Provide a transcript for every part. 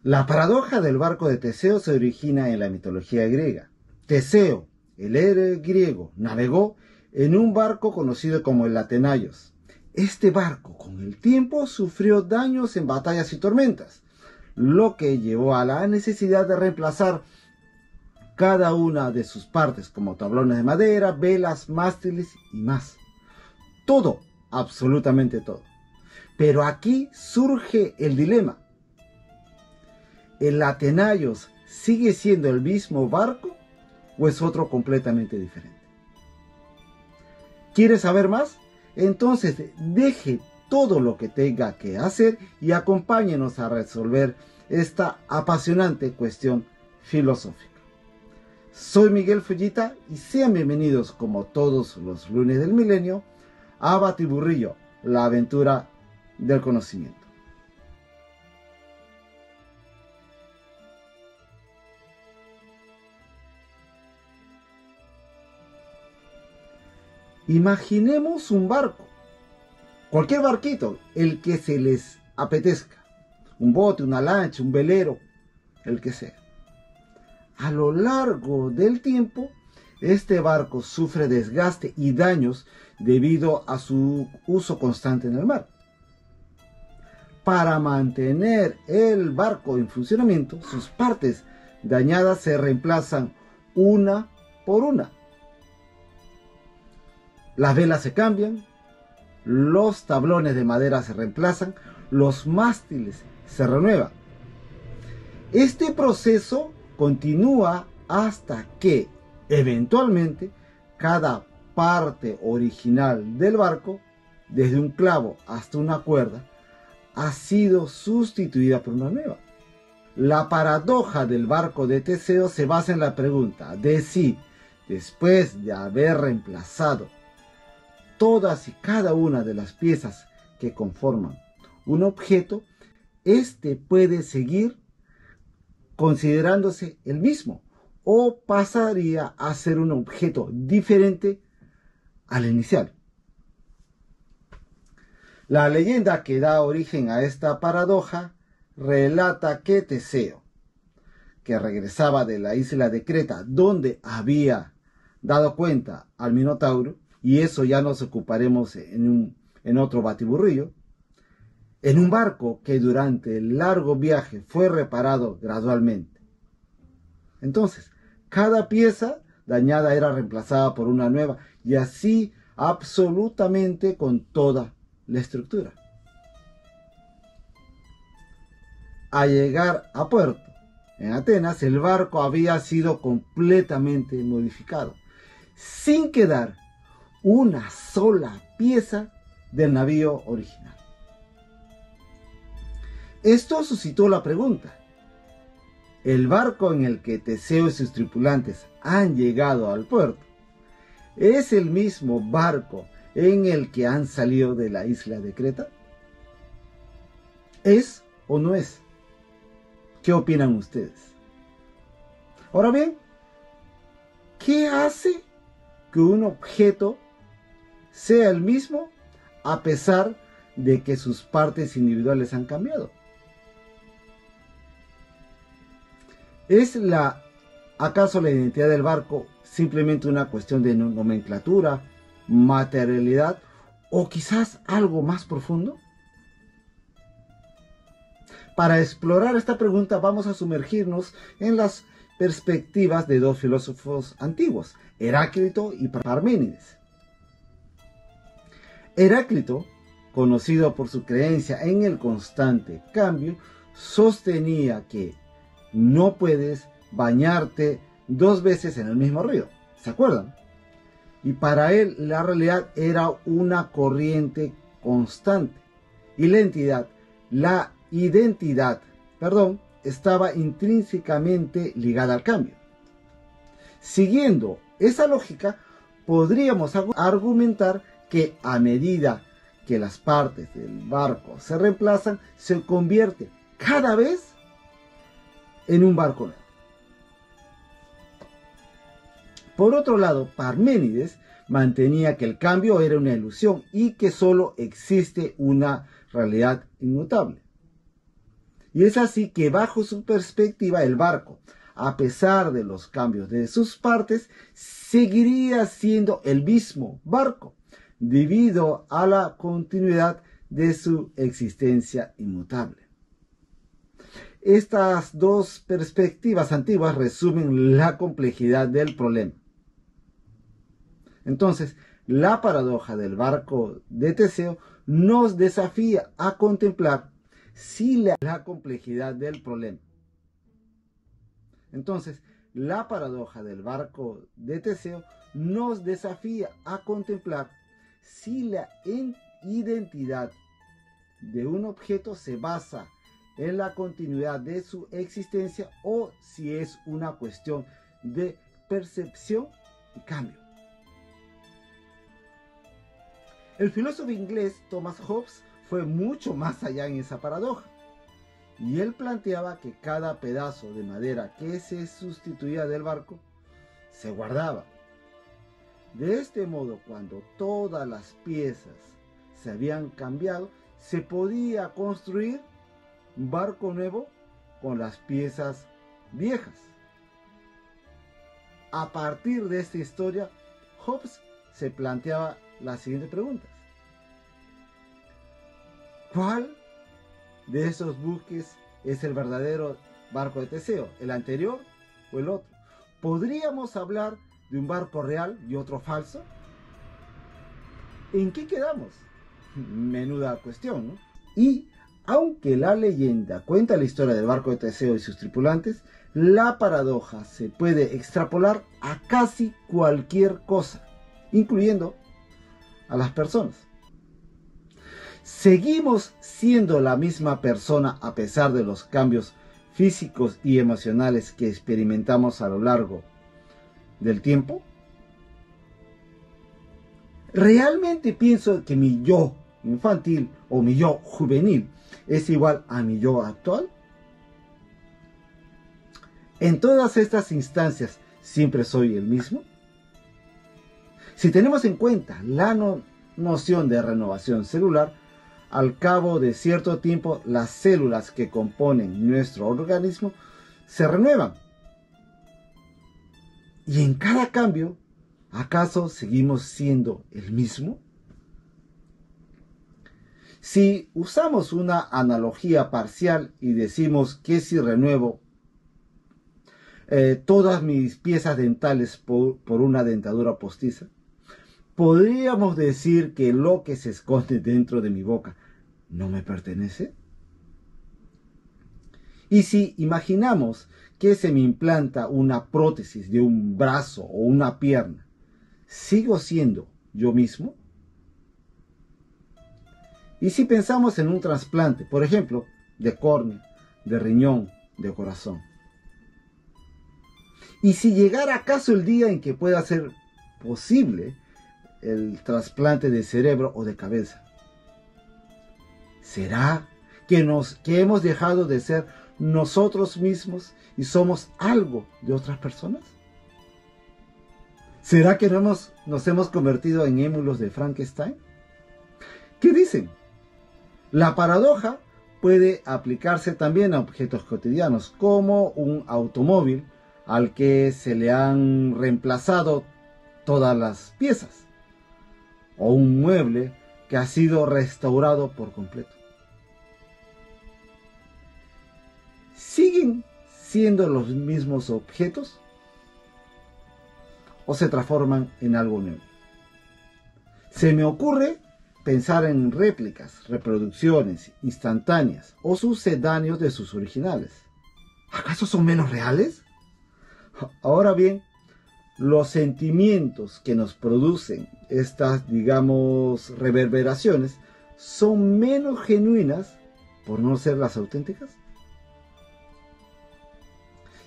La paradoja del barco de Teseo se origina en la mitología griega. Teseo, el héroe griego, navegó en un barco conocido como el Atenaios. Este barco, con el tiempo, sufrió daños en batallas y tormentas, lo que llevó a la necesidad de reemplazar cada una de sus partes, como tablones de madera, velas, mástiles y más. Todo, absolutamente todo. Pero aquí surge el dilema. ¿El Atenaios sigue siendo el mismo barco o es otro completamente diferente? ¿Quieres saber más? Entonces deje todo lo que tenga que hacer y acompáñenos a resolver esta apasionante cuestión filosófica. Soy Miguel Fullita y sean bienvenidos, como todos los lunes del milenio, a Batiburrillo, la aventura del conocimiento. Imaginemos un barco, cualquier barquito, el que se les apetezca, un bote, una lancha, un velero, el que sea. A lo largo del tiempo, este barco sufre desgaste y daños debido a su uso constante en el mar. Para mantener el barco en funcionamiento, sus partes dañadas se reemplazan una por una. Las velas se cambian, los tablones de madera se reemplazan, los mástiles se renuevan. Este proceso continúa hasta que, eventualmente, cada parte original del barco, desde un clavo hasta una cuerda, ha sido sustituida por una nueva. La paradoja del barco de Teseo se basa en la pregunta de si, después de haber reemplazado todas y cada una de las piezas que conforman un objeto, éste puede seguir considerándose el mismo o pasaría a ser un objeto diferente al inicial. La leyenda que da origen a esta paradoja relata que Teseo, que regresaba de la isla de Creta, donde había dado cuenta al Minotauro, y eso ya nos ocuparemos en otro batiburrillo, en un barco que durante el largo viaje fue reparado gradualmente. Entonces, cada pieza dañada era reemplazada por una nueva, y así absolutamente con toda la estructura. Al llegar a puerto, en Atenas, el barco había sido completamente modificado, sin quedar una sola pieza del navío original. Esto suscitó la pregunta: ¿el barco en el que Teseo y sus tripulantes han llegado al puerto es el mismo barco en el que han salido de la isla de Creta? ¿Es o no es? ¿Qué opinan ustedes? Ahora bien, ¿qué hace que un objeto sea el mismo a pesar de que sus partes individuales han cambiado? ¿Es acaso la identidad del barco simplemente una cuestión de nomenclatura, materialidad o quizás algo más profundo? Para explorar esta pregunta vamos a sumergirnos en las perspectivas de dos filósofos antiguos, Heráclito y Parménides. Heráclito, conocido por su creencia en el constante cambio, sostenía que no puedes bañarte dos veces en el mismo río. ¿Se acuerdan? Y para él la realidad era una corriente constante y la identidad, estaba intrínsecamente ligada al cambio. Siguiendo esa lógica, podríamos argumentar que a medida que las partes del barco se reemplazan, se convierte cada vez en un barco nuevo. Por otro lado, Parménides mantenía que el cambio era una ilusión y que solo existe una realidad inmutable. Y es así que bajo su perspectiva el barco, a pesar de los cambios de sus partes, seguiría siendo el mismo barco, debido a la continuidad de su existencia inmutable. Estas dos perspectivas antiguas resumen la complejidad del problema. Entonces, la paradoja del barco de Teseo nos desafía a contemplar la complejidad del problema. Entonces, la paradoja del barco de Teseo nos desafía a contemplar si la identidad de un objeto se basa en la continuidad de su existencia o si es una cuestión de percepción y cambio. El filósofo inglés Thomas Hobbes fue mucho más allá en esa paradoja, y él planteaba que cada pedazo de madera que se sustituía del barco se guardaba. De este modo, cuando todas las piezas se habían cambiado, se podía construir un barco nuevo con las piezas viejas. A partir de esta historia, Hobbes se planteaba las siguientes preguntas. ¿Cuál de esos buques es el verdadero barco de Teseo? ¿El anterior o el otro? ¿Podríamos hablar de un barco real y otro falso? ¿En qué quedamos? Menuda cuestión, ¿no? Y aunque la leyenda cuenta la historia del barco de Teseo y sus tripulantes, la paradoja se puede extrapolar a casi cualquier cosa, incluyendo a las personas. ¿Seguimos siendo la misma persona a pesar de los cambios físicos y emocionales que experimentamos a lo largo del tiempo? ¿Realmente pienso que mi yo infantil o mi yo juvenil es igual a mi yo actual? ¿En todas estas instancias siempre soy el mismo? Si tenemos en cuenta la noción de renovación celular, al cabo de cierto tiempo las células que componen nuestro organismo se renuevan. Y en cada cambio, ¿acaso seguimos siendo el mismo? Si usamos una analogía parcial y decimos que si renuevo todas mis piezas dentales por una dentadura postiza, ¿podríamos decir que lo que se esconde dentro de mi boca no me pertenece? Y si imaginamos que se me implanta una prótesis de un brazo o una pierna, ¿sigo siendo yo mismo? Y si pensamos en un trasplante, por ejemplo, de córnea, de riñón, de corazón. Y si llegara acaso el día en que pueda ser posible el trasplante de cerebro o de cabeza, ¿será que hemos dejado de ser nosotros mismos y somos algo de otras personas? ¿Será que nos hemos convertido en émulos de Frankenstein? ¿Qué dicen? La paradoja puede aplicarse también a objetos cotidianos, como un automóvil al que se le han reemplazado todas las piezas, o un mueble que ha sido restaurado por completo. ¿Siguen siendo los mismos objetos o se transforman en algo nuevo? Se me ocurre pensar en réplicas, reproducciones instantáneas o sucedáneos de sus originales. ¿Acaso son menos reales? Ahora bien, los sentimientos que nos producen estas, digamos, reverberaciones son menos genuinas por no ser las auténticas.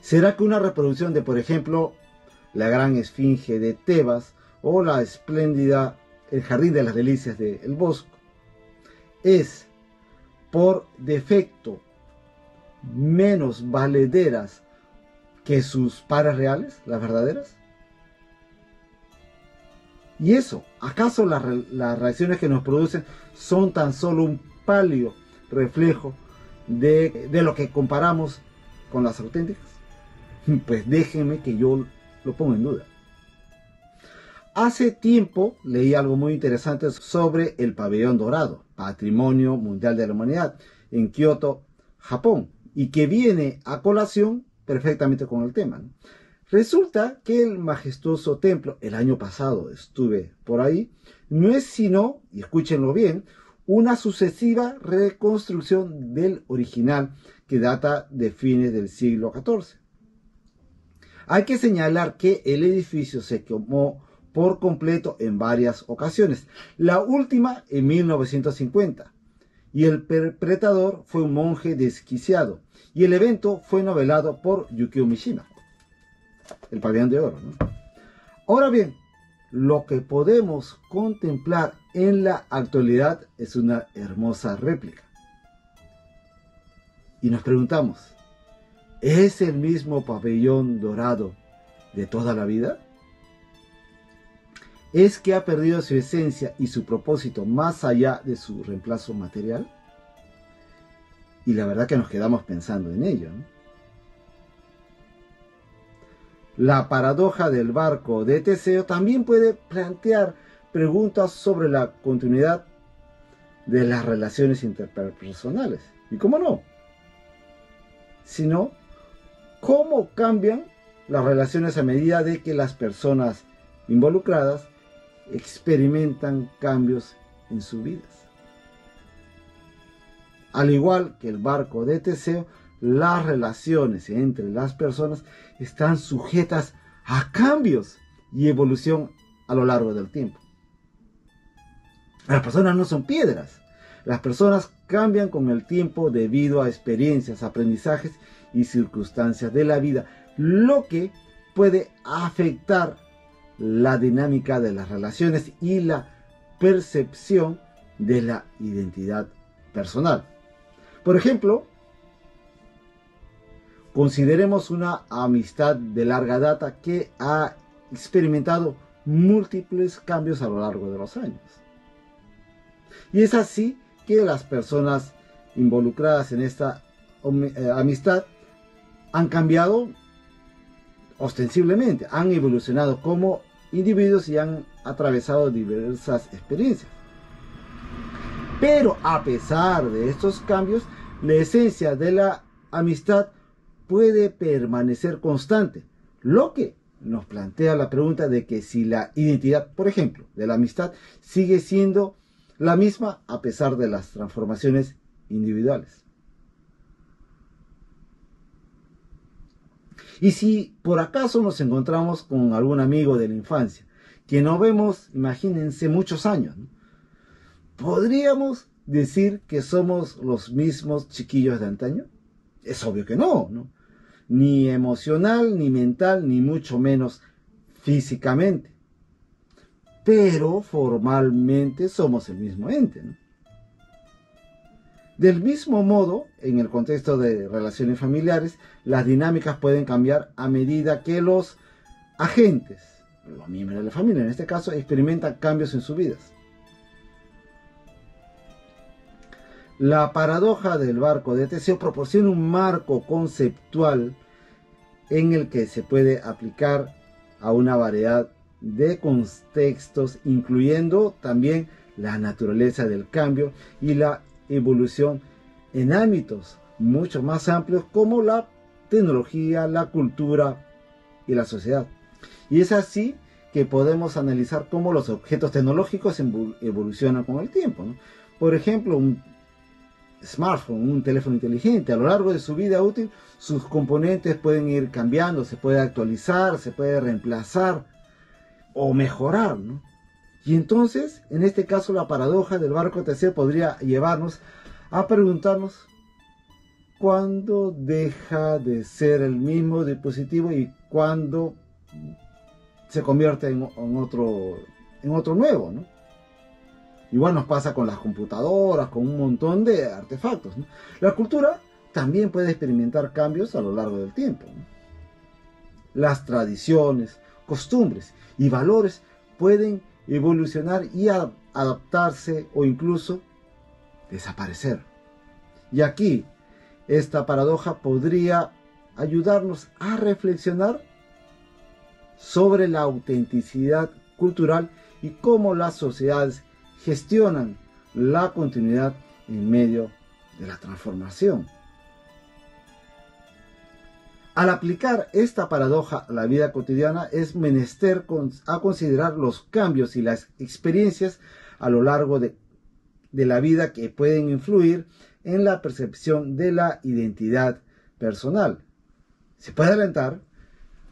¿Será que una reproducción de, por ejemplo, la gran esfinge de Tebas o la espléndida El Jardín de las Delicias de El Bosco es por defecto menos valederas que sus pares reales, las verdaderas? ¿Y eso? ¿Acaso las reacciones que nos producen son tan solo un pálido reflejo de lo que comparamos con las auténticas? Pues déjenme que yo lo pongo en duda. Hace tiempo leí algo muy interesante sobre el pabellón dorado, Patrimonio Mundial de la Humanidad, en Kioto, Japón, y que viene a colación perfectamente con el tema, ¿no? Resulta que el majestuoso templo, el año pasado estuve por ahí, no es sino, y escúchenlo bien, una sucesiva reconstrucción del original que data de fines del siglo XIV. Hay que señalar que el edificio se quemó por completo en varias ocasiones, la última en 1950, y el perpetrador fue un monje desquiciado, y el evento fue novelado por Yukio Mishima, el pabellón de oro, ¿no? Ahora bien, lo que podemos contemplar en la actualidad es una hermosa réplica. Y nos preguntamos, ¿es el mismo pabellón dorado de toda la vida? ¿Es que ha perdido su esencia y su propósito más allá de su reemplazo material? Y la verdad que nos quedamos pensando en ello, ¿no? La paradoja del barco de Teseo también puede plantear preguntas sobre la continuidad de las relaciones interpersonales. ¿Y cómo no? Sino, ¿cómo cambian las relaciones a medida de que las personas involucradas experimentan cambios en sus vidas? Al igual que el barco de Teseo, las relaciones entre las personas están sujetas a cambios y evolución a lo largo del tiempo. Las personas no son piedras. Las personas cambian con el tiempo debido a experiencias, aprendizajes y circunstancias de la vida, lo que puede afectar la dinámica de las relaciones y la percepción de la identidad personal. Por ejemplo, consideremos una amistad de larga data que ha experimentado múltiples cambios a lo largo de los años. Y es así que las personas involucradas en esta amistad han cambiado ostensiblemente, han evolucionado como individuos y han atravesado diversas experiencias. Pero a pesar de estos cambios, la esencia de la amistad puede permanecer constante, lo que nos plantea la pregunta de que si la identidad, por ejemplo, de la amistad sigue siendo la misma a pesar de las transformaciones individuales. Y si por acaso nos encontramos con algún amigo de la infancia, que no vemos, imagínense, muchos años, ¿no? ¿Podríamos decir que somos los mismos chiquillos de antaño? Es obvio que no, ¿no? Ni emocional, ni mental, ni mucho menos físicamente. Pero formalmente somos el mismo ente, ¿no? Del mismo modo, en el contexto de relaciones familiares, las dinámicas pueden cambiar a medida que los agentes, los miembros de la familia en este caso, experimentan cambios en sus vidas. La paradoja del barco de Teseo proporciona un marco conceptual en el que se puede aplicar a una variedad de contextos, incluyendo también la naturaleza del cambio y la evolución en ámbitos mucho más amplios como la tecnología, la cultura y la sociedad. Y es así que podemos analizar cómo los objetos tecnológicos evolucionan con el tiempo, ¿no? Por ejemplo, un smartphone, un teléfono inteligente, a lo largo de su vida útil, sus componentes pueden ir cambiando, se puede actualizar, se puede reemplazar o mejorar, ¿no? Y entonces, en este caso, la paradoja del barco de Teseo podría llevarnos a preguntarnos cuándo deja de ser el mismo dispositivo y cuándo se convierte en otro nuevo, ¿no? Igual nos pasa con las computadoras, con un montón de artefactos, ¿no? La cultura también puede experimentar cambios a lo largo del tiempo, ¿no? Las tradiciones, costumbres y valores pueden evolucionar y adaptarse o incluso desaparecer. Y aquí, Esta paradoja podría ayudarnos a reflexionar sobre la autenticidad cultural y cómo las sociedades gestionan la continuidad en medio de la transformación. Al aplicar esta paradoja a la vida cotidiana, es menester a considerar los cambios y las experiencias a lo largo de la vida que pueden influir en la percepción de la identidad personal. Se puede alentar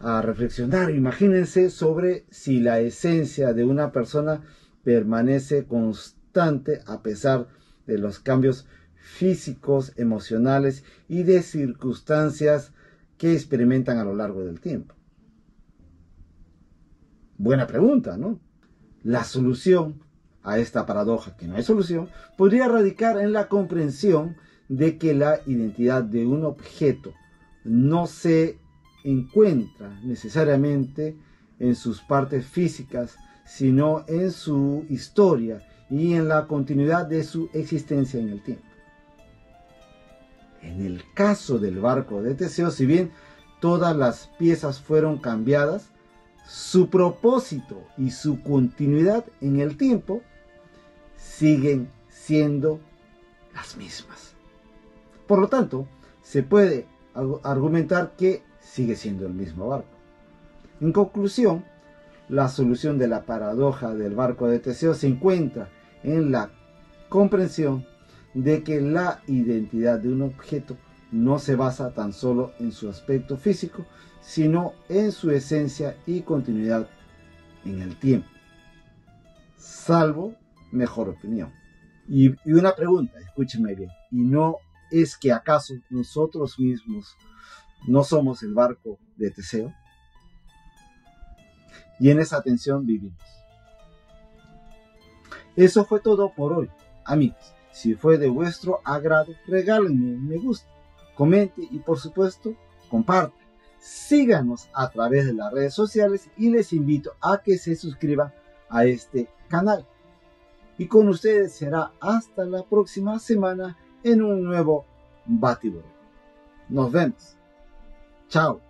a reflexionar, imagínense sobre si la esencia de una persona permanece constante a pesar de los cambios físicos, emocionales y de circunstancias que experimentan a lo largo del tiempo. Buena pregunta, ¿no? La solución a esta paradoja, que no hay solución, podría radicar en la comprensión de que la identidad de un objeto no se encuentra necesariamente en sus partes físicas, sino en su historia y en la continuidad de su existencia en el tiempo. En el caso del barco de Teseo, si bien todas las piezas fueron cambiadas, su propósito y su continuidad en el tiempo siguen siendo las mismas. Por lo tanto, se puede argumentar que sigue siendo el mismo barco. En conclusión, la solución de la paradoja del barco de Teseo se encuentra en la comprensión de que la identidad de un objeto no se basa tan solo en su aspecto físico, sino en su esencia y continuidad en el tiempo. Salvo mejor opinión. Y una pregunta, escúchenme bien, ¿y no es que acaso nosotros mismos no somos el barco de Teseo? Y en esa tensión vivimos. Eso fue todo por hoy, amigos. Si fue de vuestro agrado, regálenme un me gusta, comente y por supuesto, compartan. Síganos a través de las redes sociales y les invito a que se suscriban a este canal. Y con ustedes será hasta la próxima semana en un nuevo Batiburro. Nos vemos. Chao.